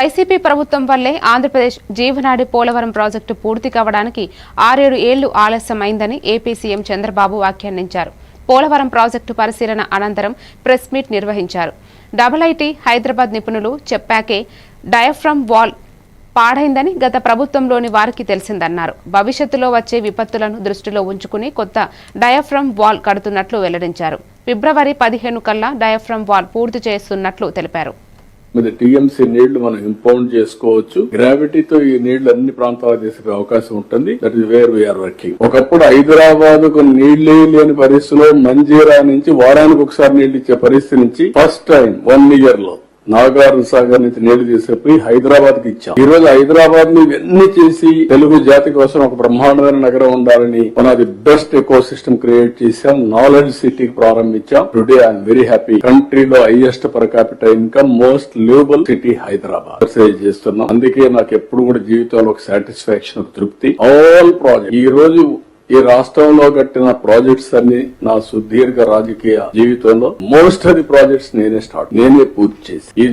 YCP ప్రభుత్వం వల్లే ఆంధ్రప్రదేశ్ జీవనాడి పోలవరం ప్రాజెక్టు పూర్తి కావడానికి 6-7 ఏళ్లు ఆలస్యమైందని ఏపీ సీఎం చంద్రబాబు వ్యాఖ్యానించారు. పోలవరం ప్రాజెక్టు పరిశీలన అనంతరం ప్రెస్ మీట్ నిర్వహించారు. ఐఐటీ హైదరాబాద్ నిపుణులు చెప్పాకే డయాఫ్రమ్ వాల్ పాడైందని గత ప్రభుత్వంలోని వారికి తెలిసిందన్నారు. భవిష్యత్తులో వచ్చే విపత్తులను దృష్టిలో ఉంచుకుని కొత్త డయాఫ్రమ్ వాల్ కడుతున్నట్లు వెల్లడించారు. ఫిబ్రవరి 15 కల్లా డయాఫ్రమ్ వాల్ పూర్తి చేస్తున్నట్లు తెలిపారు. టీఎంసీ నీళ్లు మనం ఇంపౌండ్ చేసుకోవచ్చు. గ్రావిటీతో ఈ నీళ్లు అన్ని ప్రాంతాలకు తీసుకునే అవకాశం ఉంటుంది. That is where we're working. ఒకప్పుడు హైదరాబాద్ కు నీళ్లే లేని పరిస్థితిలో మంజీరా నుంచి వారానికి ఒకసారి నీళ్లు ఇచ్చే పరిస్థితి నుంచి ఫస్ట్ టైం 1 ఇయర్ లో నాగార్జున సాగర్ నుంచి నీళ్లు తీసుకుపోయి హైదరాబాద్ కి ఇచ్చాం. ఈ రోజు హైదరాబాద్ ని ఇవన్నీ చేసి తెలుగు జాతి కోసం ఒక బ్రహ్మాండమైన నగరం ఉండాలని one of the best eco system create చేశాం. నాలెడ్జ్ సిటీకి ప్రారంభించాం. Today I'm very happy. కంట్రీలో highest per capital income, most livable city Hyderabad చేస్తున్నాం. అందుకే నాకు ఎప్పుడు కూడా జీవితంలో ఒక సాటిస్ఫాక్షన్, ఒక తృప్తి. ఆల్ ప్రాజెక్ట్ ఈ రోజు ఈ రాష్ట్రంలో కట్టిన ప్రాజెక్ట్స్ అన్ని నా సుదీర్ఘ రాజకీయ జీవితంలో మోస్ట్ ఆఫ్ ది ప్రాజెక్ట్స్ నేనే పూర్తి చేసి